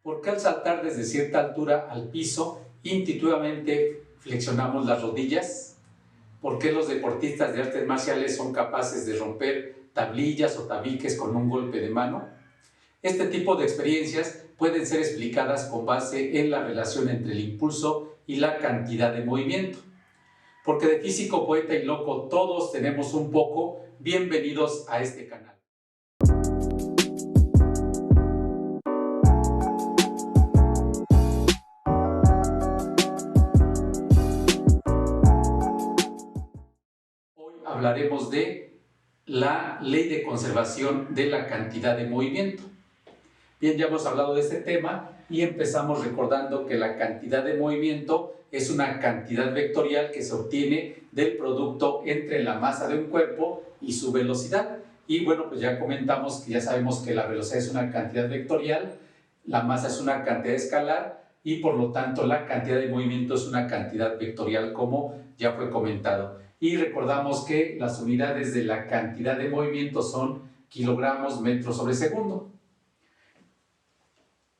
¿Por qué al saltar desde cierta altura al piso, intuitivamente flexionamos las rodillas? ¿Por qué los deportistas de artes marciales son capaces de romper tablillas o tabiques con un golpe de mano? Este tipo de experiencias pueden ser explicadas con base en la relación entre el impulso y la cantidad de movimiento. Porque de físico, poeta y loco todos tenemos un poco. Bienvenidos a este canal. Hoy hablaremos de la ley de conservación de la cantidad de movimiento. Bien, ya hemos hablado de este tema y empezamos recordando que la cantidad de movimiento es una cantidad vectorial que se obtiene del producto entre la masa de un cuerpo y su velocidad. Y bueno, pues ya comentamos que ya sabemos que la velocidad es una cantidad vectorial, la masa es una cantidad escalar y por lo tanto la cantidad de movimiento es una cantidad vectorial, como ya fue comentado. Y recordamos que las unidades de la cantidad de movimiento son kilogramos metros sobre segundo.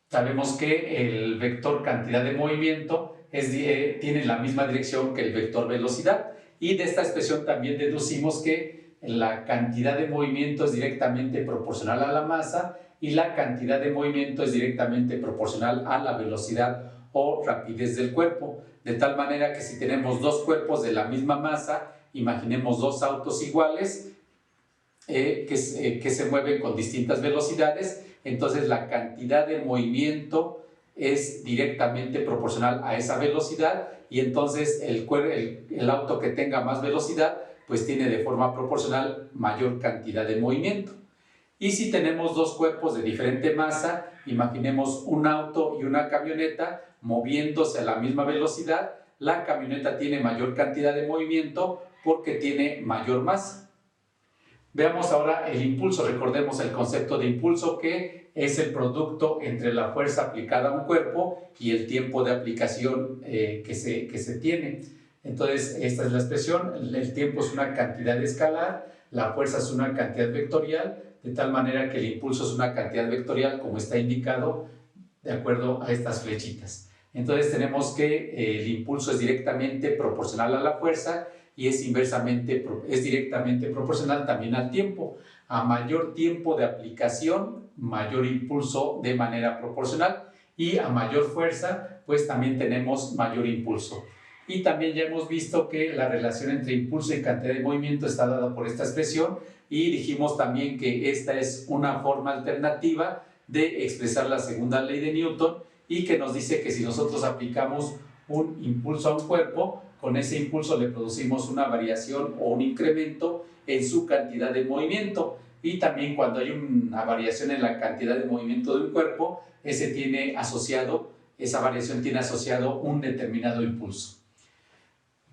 Sabemos que el vector cantidad de movimiento tiene la misma dirección que el vector velocidad, y de esta expresión también deducimos que la cantidad de movimiento es directamente proporcional a la masa y la cantidad de movimiento es directamente proporcional a la velocidad o rapidez del cuerpo, de tal manera que si tenemos dos cuerpos de la misma masa, imaginemos dos autos iguales que se mueven con distintas velocidades, entonces la cantidad de movimiento es directamente proporcional a esa velocidad, y entonces el auto que tenga más velocidad pues tiene de forma proporcional mayor cantidad de movimiento. Y si tenemos dos cuerpos de diferente masa, imaginemos un auto y una camioneta moviéndose a la misma velocidad, la camioneta tiene mayor cantidad de movimiento porque tiene mayor masa. Veamos ahora el impulso. Recordemos el concepto de impulso, que es el producto entre la fuerza aplicada a un cuerpo y el tiempo de aplicación que se tiene. Entonces, esta es la expresión. El tiempo es una cantidad escalar, la fuerza es una cantidad vectorial, de tal manera que el impulso es una cantidad vectorial, como está indicado de acuerdo a estas flechitas. Entonces tenemos que el impulso es directamente proporcional a la fuerza y es directamente proporcional también al tiempo. A mayor tiempo de aplicación, mayor impulso de manera proporcional, y a mayor fuerza, pues también tenemos mayor impulso. Y también ya hemos visto que la relación entre impulso y cantidad de movimiento está dada por esta expresión, y dijimos también que esta es una forma alternativa de expresar la segunda ley de Newton, y que nos dice que si nosotros aplicamos un impulso a un cuerpo, con ese impulso le producimos una variación o un incremento en su cantidad de movimiento. Y también cuando hay una variación en la cantidad de movimiento de un cuerpo, esa variación tiene asociado un determinado impulso.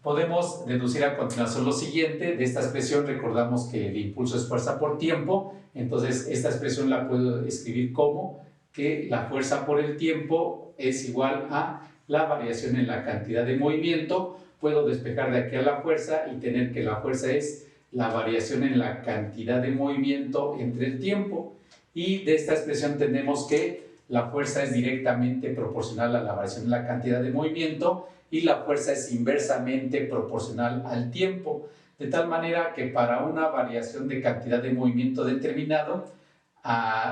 Podemos deducir a continuación lo siguiente. De esta expresión recordamos que el impulso es fuerza por tiempo, entonces esta expresión la puedo escribir como que la fuerza por el tiempo es igual a la variación en la cantidad de movimiento. Puedo despejar de aquí a la fuerza y tener que la fuerza es la variación en la cantidad de movimiento entre el tiempo, y de esta expresión tenemos que la fuerza es directamente proporcional a la variación en la cantidad de movimiento y la fuerza es inversamente proporcional al tiempo, de tal manera que para una variación de cantidad de movimiento determinado,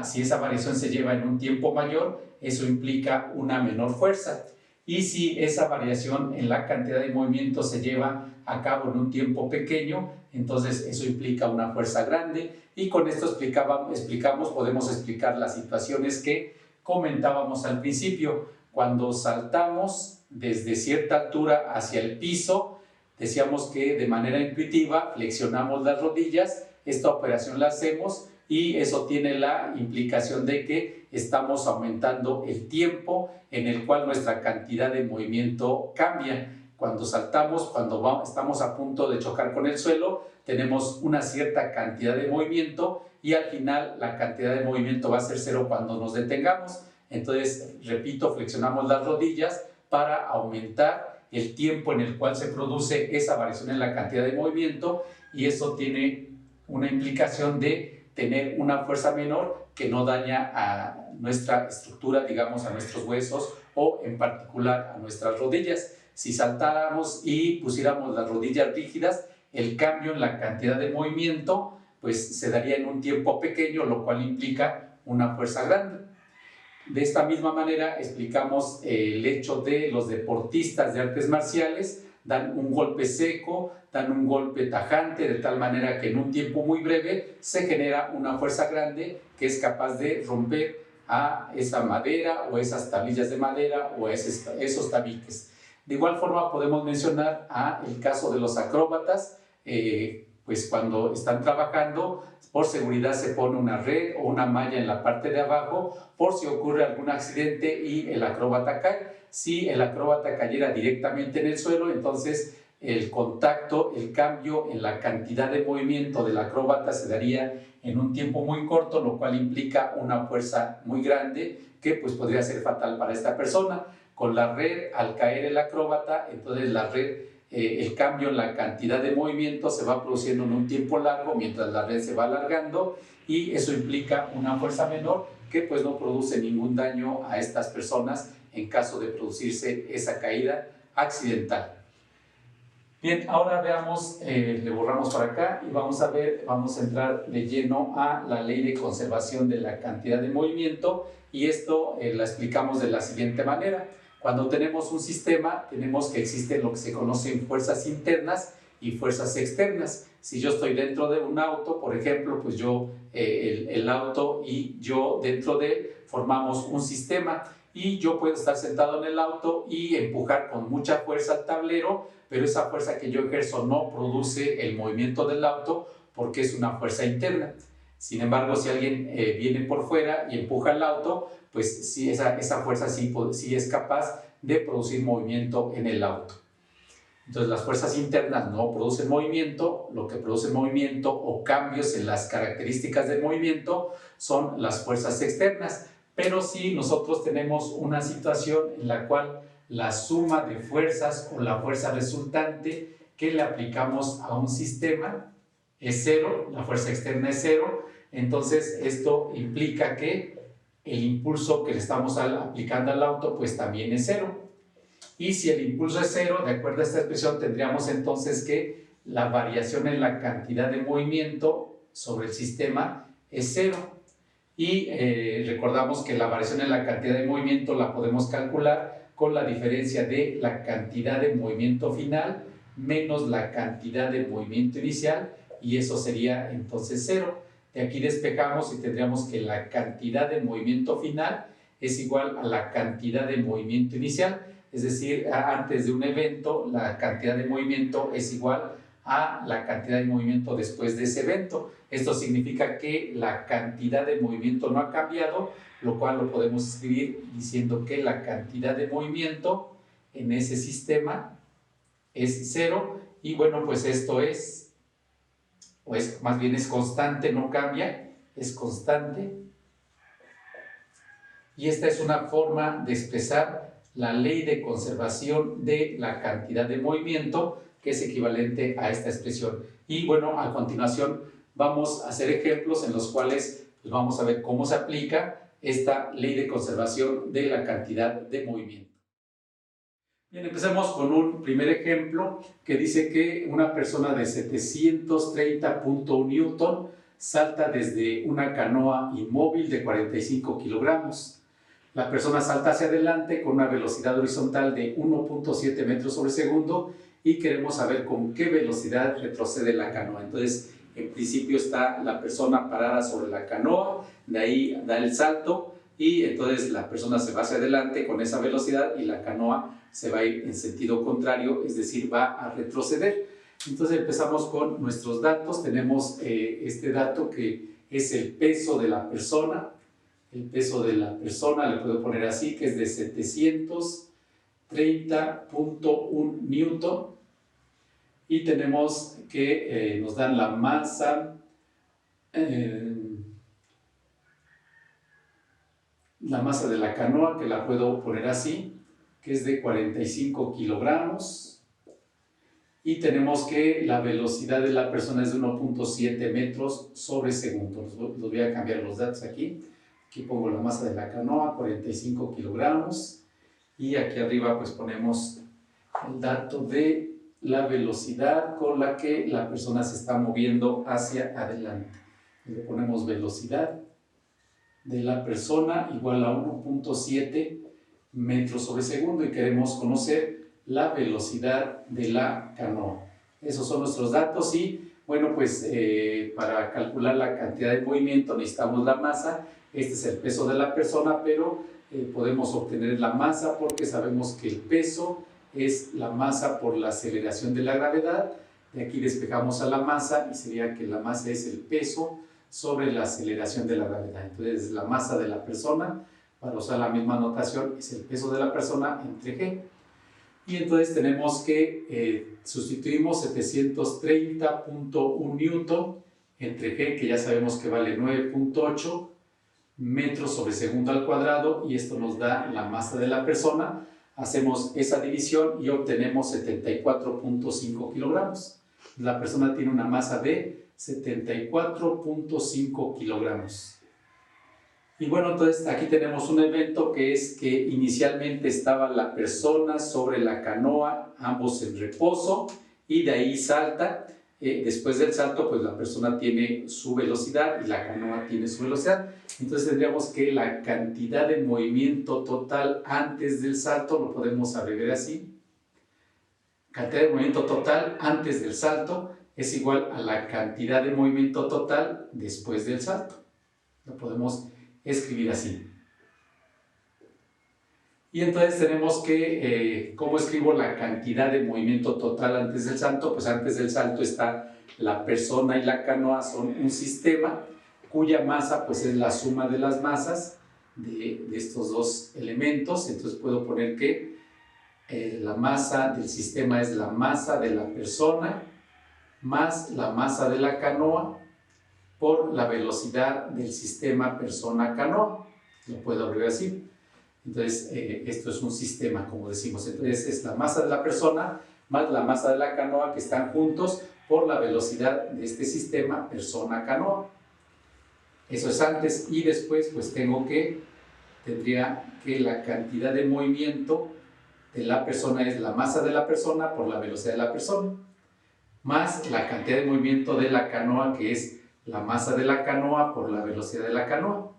si esa variación se lleva en un tiempo mayor, eso implica una menor fuerza. Y si esa variación en la cantidad de movimiento se lleva a cabo en un tiempo pequeño, entonces eso implica una fuerza grande. Y con esto podemos explicar las situaciones que comentábamos al principio. Cuando saltamos desde cierta altura hacia el piso, decíamos que de manera intuitiva flexionamos las rodillas. Esta operación la hacemos y eso tiene la implicación de que estamos aumentando el tiempo en el cual nuestra cantidad de movimiento cambia. Cuando saltamos, estamos a punto de chocar con el suelo, tenemos una cierta cantidad de movimiento y al final la cantidad de movimiento va a ser cero cuando nos detengamos. Entonces, repito, flexionamos las rodillas para aumentar el tiempo en el cual se produce esa variación en la cantidad de movimiento, y eso tiene una implicación de tener una fuerza menor que no daña a nuestra estructura, digamos, a nuestros huesos o en particular a nuestras rodillas. Si saltáramos y pusiéramos las rodillas rígidas, el cambio en la cantidad de movimiento pues se daría en un tiempo pequeño, lo cual implica una fuerza grande. De esta misma manera explicamos el hecho de los deportistas de artes marciales dan un golpe seco, dan un golpe tajante, de tal manera que en un tiempo muy breve se genera una fuerza grande que es capaz de romper a esa madera o esas tablillas de madera o esos tabiques. De igual forma podemos mencionar el caso de los acróbatas, pues cuando están trabajando, por seguridad se pone una red o una malla en la parte de abajo por si ocurre algún accidente y el acróbata cae. Si el acróbata cayera directamente en el suelo, entonces el contacto, el cambio en la cantidad de movimiento del acróbata se daría en un tiempo muy corto, lo cual implica una fuerza muy grande que pues podría ser fatal para esta persona. Con la red, al caer el acróbata, entonces la red, el cambio en la cantidad de movimiento se va produciendo en un tiempo largo mientras la red se va alargando y eso implica una fuerza menor que pues no produce ningún daño a estas personas en caso de producirse esa caída accidental. Bien, ahora veamos, le borramos para acá y vamos a entrar de lleno a la ley de conservación de la cantidad de movimiento y esto la explicamos de la siguiente manera. Cuando tenemos un sistema, tenemos que existen lo que se conocen fuerzas internas y fuerzas externas. Si yo estoy dentro de un auto, por ejemplo, pues el auto y yo dentro de él formamos un sistema y yo puedo estar sentado en el auto y empujar con mucha fuerza al tablero, pero esa fuerza que yo ejerzo no produce el movimiento del auto porque es una fuerza interna. Sin embargo, si alguien viene por fuera y empuja el auto, pues sí, esa fuerza sí es capaz de producir movimiento en el auto. Entonces las fuerzas internas no producen movimiento, lo que produce movimiento o cambios en las características del movimiento son las fuerzas externas. Pero si nosotros tenemos una situación en la cual la suma de fuerzas o la fuerza resultante que le aplicamos a un sistema es cero, la fuerza externa es cero, entonces esto implica que el impulso que le estamos aplicando al auto pues también es cero. Y si el impulso es cero, de acuerdo a esta expresión, tendríamos entonces que la variación en la cantidad de movimiento sobre el sistema es cero. Y recordamos que la variación en la cantidad de movimiento la podemos calcular con la diferencia de la cantidad de movimiento final menos la cantidad de movimiento inicial, y eso sería entonces cero. De aquí despejamos y tendríamos que la cantidad de movimiento final es igual a la cantidad de movimiento inicial, es decir, antes de un evento la cantidad de movimiento es igual a la cantidad de movimiento después de ese evento. Esto significa que la cantidad de movimiento no ha cambiado, lo cual lo podemos escribir diciendo que la cantidad de movimiento en ese sistema es cero, y bueno, pues esto es, pues más bien es constante, no cambia, es constante. Y esta es una forma de expresar la ley de conservación de la cantidad de movimiento, que es equivalente a esta expresión. Y bueno, a continuación vamos a hacer ejemplos en los cuales pues, vamos a ver cómo se aplica esta ley de conservación de la cantidad de movimiento. Bien, empecemos con un primer ejemplo que dice que una persona de 730.1 Newton salta desde una canoa inmóvil de 45 kilogramos. La persona salta hacia adelante con una velocidad horizontal de 1.7 metros sobre segundo y queremos saber con qué velocidad retrocede la canoa. Entonces, en principio está la persona parada sobre la canoa, de ahí da el salto y entonces la persona se va hacia adelante con esa velocidad y la canoa se va a ir en sentido contrario, es decir, va a retroceder. Entonces empezamos con nuestros datos. Tenemos este dato que es el peso de la persona. El peso de la persona le puedo poner así, que es de 730.1 Newton. Y tenemos que nos dan la masa, de la canoa, que la puedo poner así, que es de 45 kilogramos. y tenemos que la velocidad de la persona es de 1.7 metros sobre segundo. Los voy a cambiar los datos aquí. Aquí pongo la masa de la canoa, 45 kilogramos, y aquí arriba pues ponemos el dato de la velocidad con la que la persona se está moviendo hacia adelante. Le ponemos velocidad de la persona igual a 1.7 metros sobre segundo y queremos conocer la velocidad de la canoa. Esos son nuestros datos y bueno, pues para calcular la cantidad de movimiento necesitamos la masa. Este es el peso de la persona, pero podemos obtener la masa porque sabemos que el peso es la masa por la aceleración de la gravedad. De aquí despejamos a la masa y sería que la masa es el peso sobre la aceleración de la gravedad. Entonces la masa de la persona, para usar la misma notación, es el peso de la persona entre G. Y entonces tenemos que sustituimos 730.1 newton entre G, que ya sabemos que vale 9.8 metros sobre segundo al cuadrado, y esto nos da la masa de la persona. Hacemos esa división y obtenemos 74.5 kilogramos. La persona tiene una masa de 74.5 kilogramos. Y bueno, entonces aquí tenemos un evento que es que inicialmente estaba la persona sobre la canoa, ambos en reposo, y de ahí salta. Después del salto, pues la persona tiene su velocidad y la canoa tiene su velocidad. Entonces tendríamos que la cantidad de movimiento total antes del salto, lo podemos abreviar así. Cantidad de movimiento total antes del salto es igual a la cantidad de movimiento total después del salto. Lo podemos escribir así. Y entonces tenemos que, ¿cómo escribo la cantidad de movimiento total antes del salto? Pues antes del salto está la persona y la canoa, son un sistema cuya masa pues es la suma de las masas de estos dos elementos. Entonces puedo poner que la masa del sistema es la masa de la persona más la masa de la canoa por la velocidad del sistema persona-canoa. Lo puedo abrir así. Entonces, esto es un sistema, como decimos. Entonces, es la masa de la persona más la masa de la canoa que están juntos por la velocidad de este sistema persona-canoa. Eso es antes, y después, pues tendría que la cantidad de movimiento de la persona es la masa de la persona por la velocidad de la persona, más la cantidad de movimiento de la canoa, que es la masa de la canoa por la velocidad de la canoa.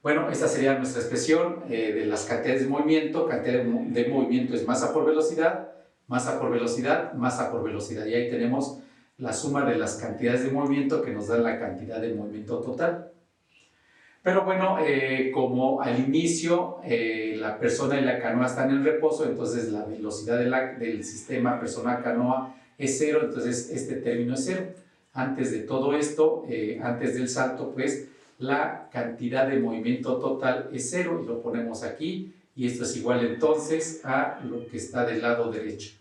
Bueno, esta sería nuestra expresión de las cantidades de movimiento. Cantidad de movimiento es masa por velocidad, masa por velocidad, masa por velocidad. Y ahí tenemos la suma de las cantidades de movimiento que nos da la cantidad de movimiento total. Pero bueno, como al inicio la persona y la canoa están en reposo, entonces la velocidad del sistema persona-canoa es cero, entonces este término es cero. Antes de todo esto, antes del salto, pues la cantidad de movimiento total es cero y lo ponemos aquí, y esto es igual entonces a lo que está del lado derecho.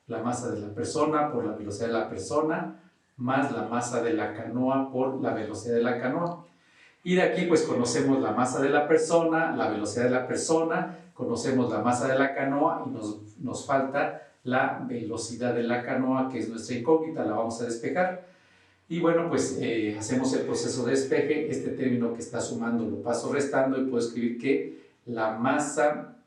La masa de la persona por la velocidad de la persona más la masa de la canoa por la velocidad de la canoa. Y de aquí pues conocemos la masa de la persona, la velocidad de la persona, conocemos la masa de la canoa y nos falta la velocidad de la canoa, que es nuestra incógnita, la vamos a despejar. Y bueno, pues hacemos el proceso de despeje. Este término que está sumando lo paso restando y puedo escribir que la masa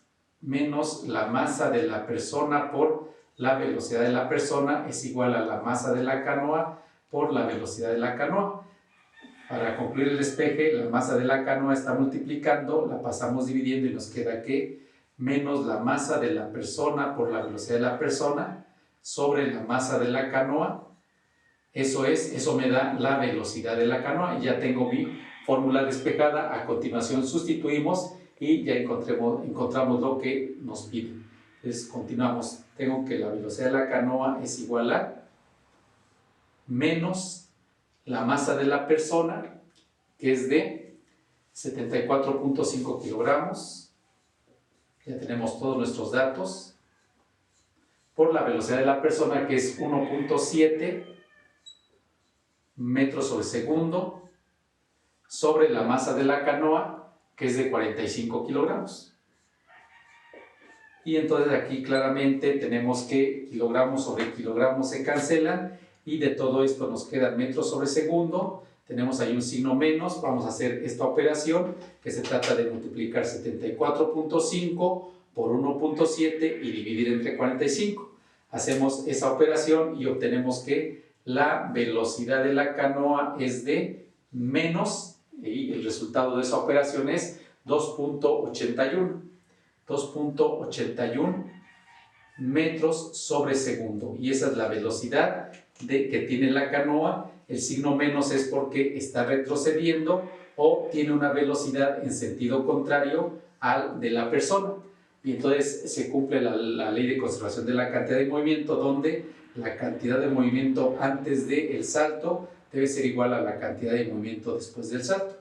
menos la masa de la persona por la velocidad de la persona es igual a la masa de la canoa por la velocidad de la canoa. Para concluir el despeje, la masa de la canoa está multiplicando, la pasamos dividiendo y nos queda que menos la masa de la persona por la velocidad de la persona sobre la masa de la canoa. Eso me da la velocidad de la canoa y ya tengo mi fórmula despejada. A continuación sustituimos y ya encontramos lo que nos pide. Entonces continuamos. Tengo que la velocidad de la canoa es igual a menos la masa de la persona, que es de 74.5 kilogramos. Ya tenemos todos nuestros datos. Por la velocidad de la persona, que es 1.7 metros sobre segundo, sobre la masa de la canoa, que es de 45 kilogramos. Y entonces aquí claramente tenemos que kilogramos sobre kilogramos se cancelan y de todo esto nos quedan metros sobre segundo. Tenemos ahí un signo menos, vamos a hacer esta operación que se trata de multiplicar 74.5 por 1.7 y dividir entre 45. Hacemos esa operación y obtenemos que la velocidad de la canoa es de menos, y el resultado de esa operación es 2.81 metros sobre segundo, y esa es la velocidad que tiene la canoa. El signo menos es porque está retrocediendo o tiene una velocidad en sentido contrario al de la persona. Y entonces se cumple la ley de conservación de la cantidad de movimiento, donde la cantidad de movimiento antes del salto debe ser igual a la cantidad de movimiento después del salto.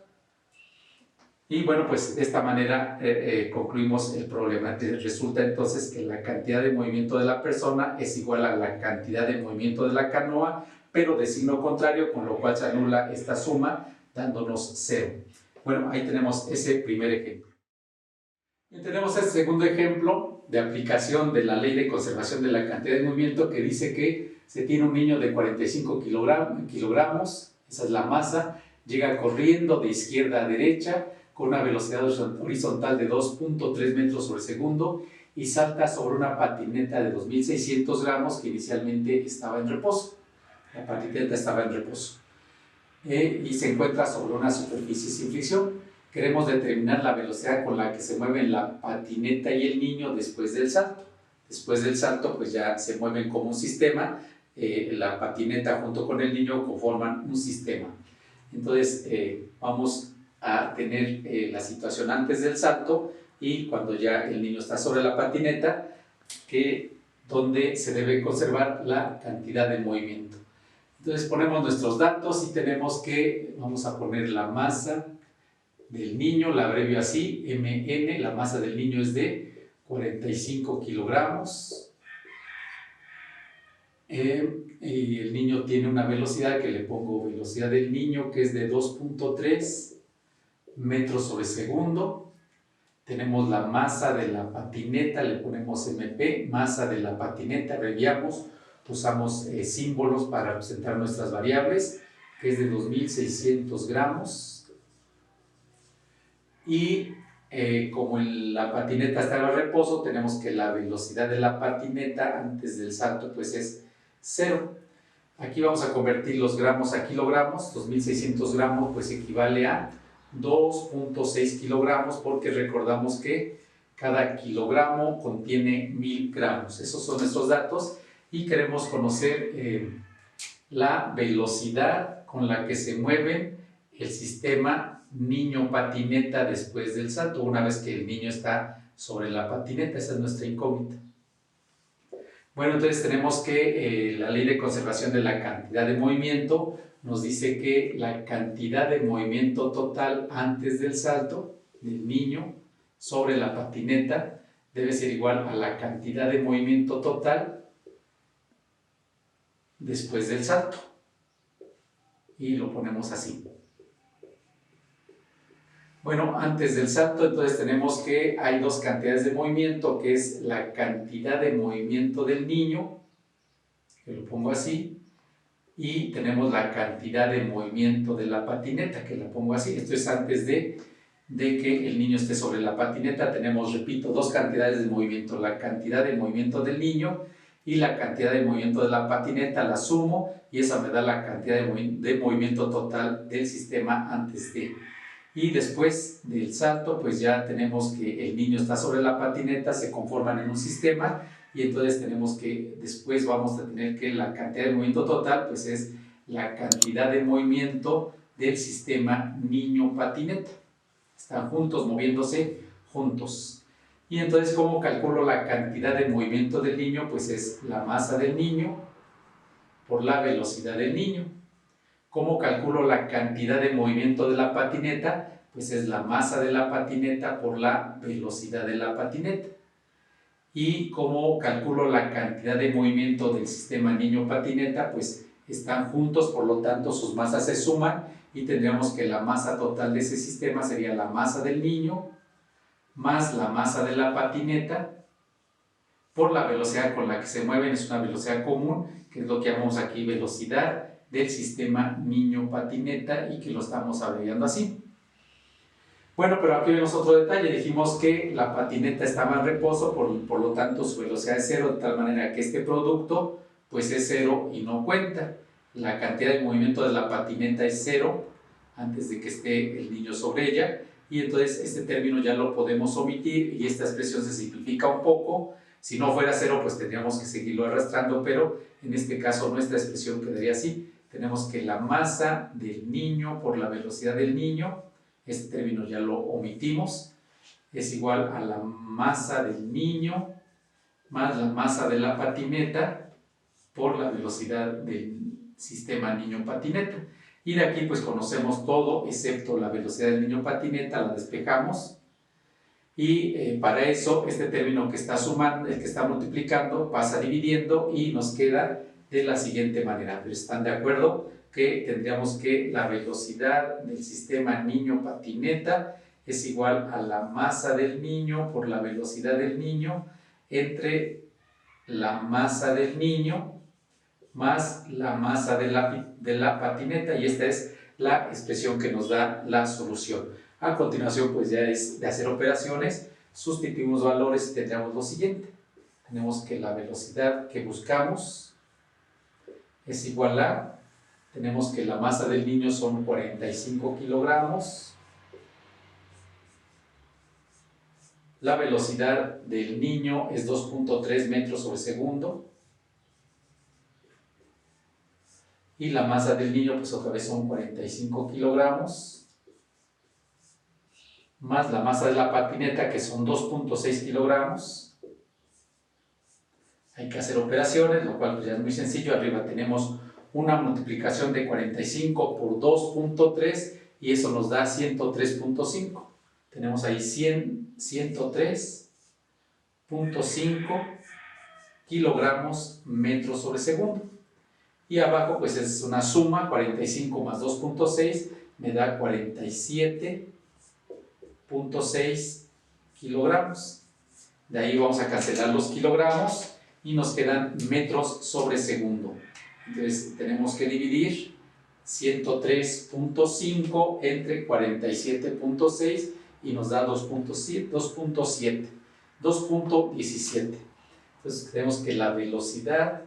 Y bueno, pues de esta manera concluimos el problema. Resulta entonces que la cantidad de movimiento de la persona es igual a la cantidad de movimiento de la canoa, pero de signo contrario, con lo cual se anula esta suma, dándonos 0. Bueno, ahí tenemos ese primer ejemplo. Y tenemos el segundo ejemplo de aplicación de la ley de conservación de la cantidad de movimiento, que dice que se tiene un niño de 45 kilogramos, esa es la masa, llega corriendo de izquierda a derecha, con una velocidad horizontal de 2.3 metros sobre segundo y salta sobre una patineta de 2.600 gramos que inicialmente estaba en reposo. La patineta estaba en reposo y se encuentra sobre una superficie sin fricción. Queremos determinar la velocidad con la que se mueven la patineta y el niño después del salto. Después del salto, pues ya se mueven como un sistema. La patineta junto con el niño conforman un sistema. Entonces, vamos a tener la situación antes del salto y cuando ya el niño está sobre la patineta, donde se debe conservar la cantidad de movimiento. Entonces ponemos nuestros datos y tenemos que, vamos a poner la masa del niño, la abrevio así, MN, la masa del niño es de 45 kilogramos. Y el niño tiene una velocidad que le pongo velocidad del niño, que es de 2.3 metros sobre segundo. Tenemos la masa de la patineta, le ponemos MP, masa de la patineta, abreviamos, usamos símbolos para representar nuestras variables, que es de 2.600 gramos. Y como la patineta está en reposo, tenemos que la velocidad de la patineta antes del salto pues es 0. Aquí vamos a convertir los gramos a kilogramos. 2.600 gramos pues equivale a 2.6 kilogramos, porque recordamos que cada kilogramo contiene 1000 gramos. Esos son nuestros datos y queremos conocer la velocidad con la que se mueve el sistema niño-patineta después del salto, una vez que el niño está sobre la patineta. Esa es nuestra incógnita. Bueno, entonces tenemos que la ley de conservación de la cantidad de movimiento nos dice que la cantidad de movimiento total antes del salto del niño sobre la patineta debe ser igual a la cantidad de movimiento total después del salto. Y lo ponemos así. Bueno, antes del salto, entonces tenemos que hay dos cantidades de movimiento, que es la cantidad de movimiento del niño, que lo pongo así, y tenemos la cantidad de movimiento de la patineta, que la pongo así. Esto es antes de que el niño esté sobre la patineta. Tenemos, repito, dos cantidades de movimiento, la cantidad de movimiento del niño y la cantidad de movimiento de la patineta. La sumo y esa me da la cantidad de movimiento total del sistema antes de. Y después del salto, pues ya tenemos que el niño está sobre la patineta, se conforman en un sistema, y entonces tenemos que, después vamos a tener que la cantidad de movimiento total, pues es la cantidad de movimiento del sistema niño-patineta. Están juntos, moviéndose juntos. Y entonces, ¿cómo calculo la cantidad de movimiento del niño? Pues es la masa del niño por la velocidad del niño. ¿Cómo calculo la cantidad de movimiento de la patineta? Pues es la masa de la patineta por la velocidad de la patineta. ¿Y cómo calculo la cantidad de movimiento del sistema niño-patineta? Pues están juntos, por lo tanto sus masas se suman y tendríamos que la masa total de ese sistema sería la masa del niño más la masa de la patineta por la velocidad con la que se mueven, es una velocidad común, que es lo que llamamos aquí velocidad del sistema niño-patineta y que lo estamos abreviando así. Bueno, pero aquí vemos otro detalle. Dijimos que la patineta estaba en reposo, por lo tanto su velocidad es cero, de tal manera que este producto pues es cero y no cuenta. La cantidad de movimiento de la patineta es cero antes de que esté el niño sobre ella, y entonces este término ya lo podemos omitir y esta expresión se simplifica un poco. Si no fuera cero, pues tendríamos que seguirlo arrastrando, pero en este caso nuestra expresión quedaría así. Tenemos que la masa del niño por la velocidad del niño, este término ya lo omitimos, es igual a la masa del niño más la masa de la patineta por la velocidad del sistema niño-patineta. Y de aquí pues conocemos todo excepto la velocidad del niño-patineta, la despejamos. Y para eso este término que está sumando, el que está multiplicando, pasa dividiendo y nos queda de la siguiente manera. Pero ¿están de acuerdo que tendríamos que la velocidad del sistema niño-patineta es igual a la masa del niño por la velocidad del niño entre la masa del niño más la masa de la patineta, y esta es la expresión que nos da la solución? A continuación pues ya es de hacer operaciones, sustituimos valores y tendríamos lo siguiente. Tenemos que la velocidad que buscamos es igual a, tenemos que la masa del niño son 45 kilogramos, la velocidad del niño es 2.3 metros sobre segundo, y la masa del niño pues otra vez son 45 kilogramos, más la masa de la patineta que son 2.6 kilogramos. Hay que hacer operaciones, lo cual pues ya es muy sencillo. Arriba tenemos una multiplicación de 45 por 2.3 y eso nos da 103.5. Tenemos ahí 103.5 kilogramos metros sobre segundo. Y abajo pues es una suma, 45 más 2.6 me da 47.6 kilogramos. De ahí vamos a cancelar los kilogramos y nos quedan metros sobre segundo. Entonces tenemos que dividir 103.5 entre 47.6 y nos da 2.17. Entonces tenemos que la velocidad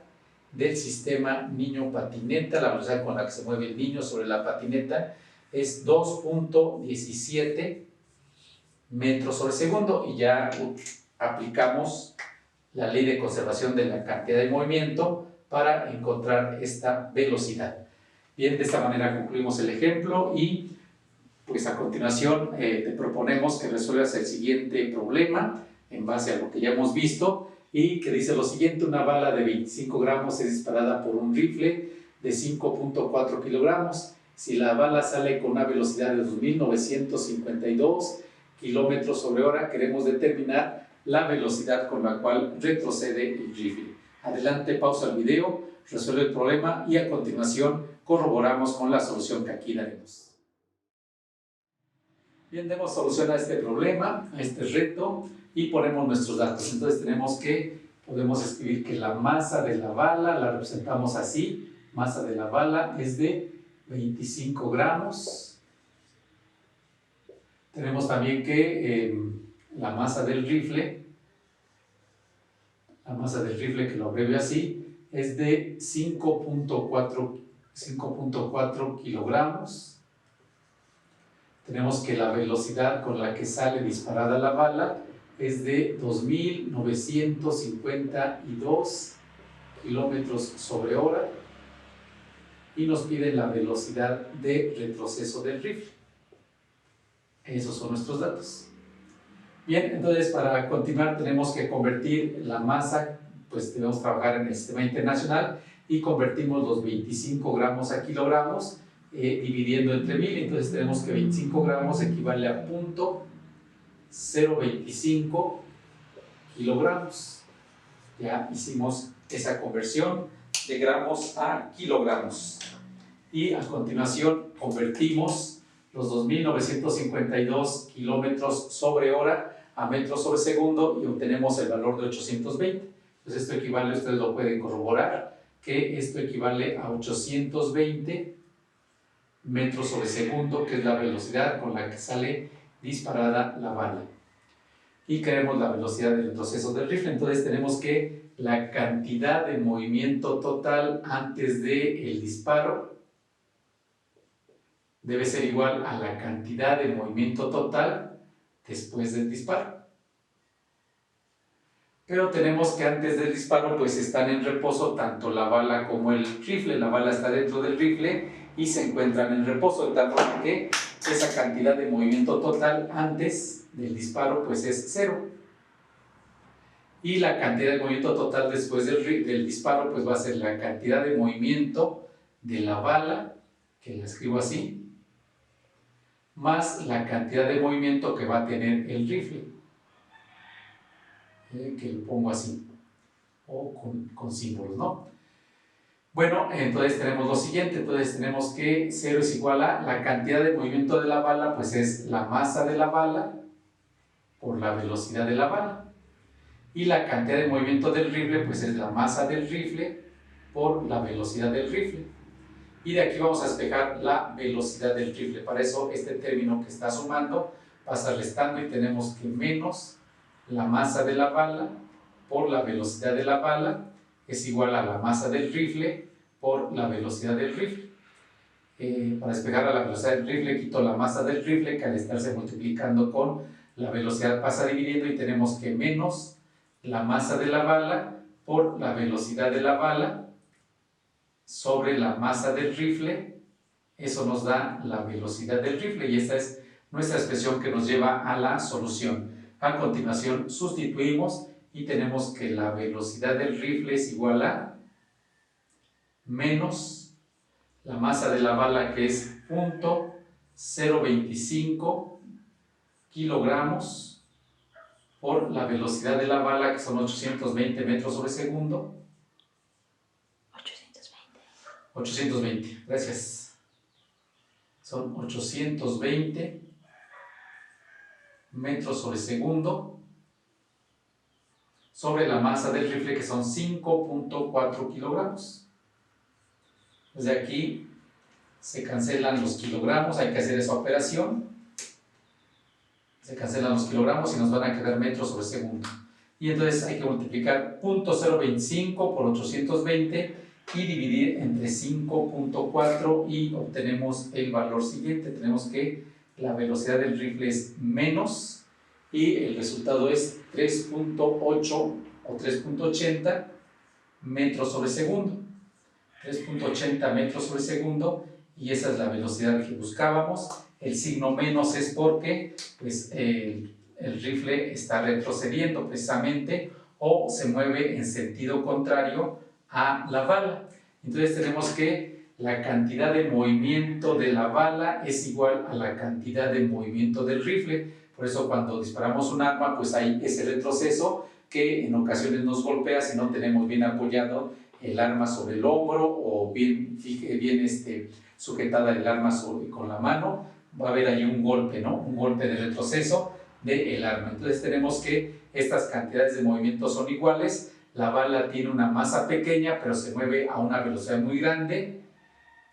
del sistema niño-patineta, la velocidad con la que se mueve el niño sobre la patineta, es 2.17 metros sobre segundo, y ya aplicamos la ley de conservación de la cantidad de movimiento para encontrar esta velocidad. Bien, de esta manera concluimos el ejemplo y pues a continuación te proponemos que resuelvas el siguiente problema en base a lo que ya hemos visto, y que dice lo siguiente: una bala de 25 gramos es disparada por un rifle de 5.4 kilogramos. Si la bala sale con una velocidad de 2.952 kilómetros sobre hora, queremos determinar la velocidad con la cual retrocede el rifle. Adelante, pausa el video, resuelve el problema y a continuación corroboramos con la solución que aquí daremos. Bien, demos solución a este problema, a este reto, y ponemos nuestros datos. Entonces podemos escribir que la masa de la bala la representamos así. Masa de la bala es de 25 gramos. Tenemos también que la masa del rifle, que lo abrevio así, es de 5.4 kilogramos. Tenemos que la velocidad con la que sale disparada la bala es de 2.952 kilómetros sobre hora, y nos piden la velocidad de retroceso del rifle. Esos son nuestros datos. Bien, entonces para continuar tenemos que convertir la masa, pues debemos trabajar en el sistema internacional y convertimos los 25 gramos a kilogramos, dividiendo entre 1000. Entonces tenemos que 25 gramos equivale a 0.025 kilogramos. Ya hicimos esa conversión de gramos a kilogramos. Y a continuación convertimos los 2.952 kilómetros sobre hora a metros sobre segundo y obtenemos el valor de 820. Entonces esto equivale, ustedes lo pueden corroborar, que esto equivale a 820 metros sobre segundo, que es la velocidad con la que sale disparada la bala. Y queremos la velocidad del retroceso del rifle, entonces tenemos que la cantidad de movimiento total antes del disparo debe ser igual a la cantidad de movimiento total después del disparo. Pero tenemos que antes del disparo pues están en reposo tanto la bala como el rifle. La bala está dentro del rifle y se encuentran en reposo, de tal forma que esa cantidad de movimiento total antes del disparo pues es 0. Y la cantidad de movimiento total después del disparo pues va a ser la cantidad de movimiento de la bala, que la escribo así, más la cantidad de movimiento que va a tener el rifle, que lo pongo así, o con símbolos, ¿no? Bueno, entonces tenemos lo siguiente, entonces tenemos que 0 es igual a la cantidad de movimiento de la bala, pues es la masa de la bala por la velocidad de la bala. Y la cantidad de movimiento del rifle, pues es la masa del rifle por la velocidad del rifle. Y de aquí vamos a despejar la velocidad del rifle. Para eso este término que está sumando pasa restando y tenemos que menos la masa de la bala por la velocidad de la bala es igual a la masa del rifle por la velocidad del rifle. Para despejar a la velocidad del rifle quito la masa del rifle, que al estarse multiplicando con la velocidad pasa dividiendo y tenemos que menos la masa de la bala por la velocidad de la bala sobre la masa del rifle. Eso nos da la velocidad del rifle y esta es nuestra expresión que nos lleva a la solución. A continuación sustituimos y tenemos que la velocidad del rifle es igual a menos la masa de la bala, que es 0.025 kilogramos, por la velocidad de la bala, que son 820 metros sobre segundo. 820, gracias. Son 820 metros sobre segundo sobre la masa del rifle, que son 5.4 kilogramos. Desde aquí se cancelan los kilogramos, hay que hacer esa operación. Se cancelan los kilogramos y nos van a quedar metros sobre segundo. Y entonces hay que multiplicar 0.025 por 820 y dividir entre 5.4 y obtenemos el valor siguiente. Tenemos que la velocidad del rifle es menos y el resultado es 3.8 o 3.80 metros sobre segundo. 3.80 metros sobre segundo y esa es la velocidad que buscábamos. El signo menos es porque pues, el rifle está retrocediendo precisamente o se mueve en sentido contrario a la bala. Entonces tenemos que la cantidad de movimiento de la bala es igual a la cantidad de movimiento del rifle. Por eso cuando disparamos un arma pues hay ese retroceso que en ocasiones nos golpea si no tenemos bien apoyado el arma sobre el hombro o bien sujetada el arma con la mano. Va a haber ahí un golpe, ¿no? Un golpe de retroceso del arma. Entonces tenemos que estas cantidades de movimiento son iguales. La bala tiene una masa pequeña, pero se mueve a una velocidad muy grande.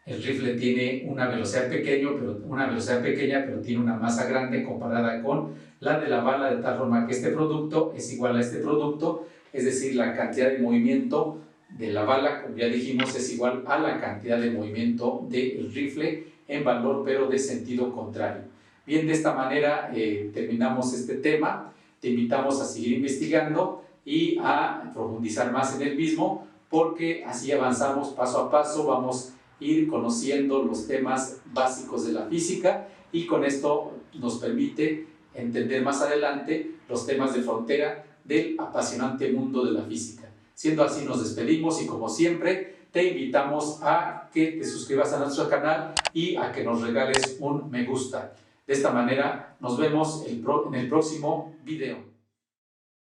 El rifle tiene una velocidad pequeña, pero tiene una masa grande comparada con la de la bala, de tal forma que este producto es igual a este producto, es decir, la cantidad de movimiento de la bala, como ya dijimos, es igual a la cantidad de movimiento del rifle en valor, pero de sentido contrario. Bien, de esta manera terminamos este tema. Te invitamos a seguir investigando y a profundizar más en el mismo, porque así avanzamos paso a paso, vamos a ir conociendo los temas básicos de la física y con esto nos permite entender más adelante los temas de frontera del apasionante mundo de la física. Siendo así, nos despedimos y como siempre te invitamos a que te suscribas a nuestro canal y a que nos regales un me gusta. De esta manera nos vemos en el próximo video.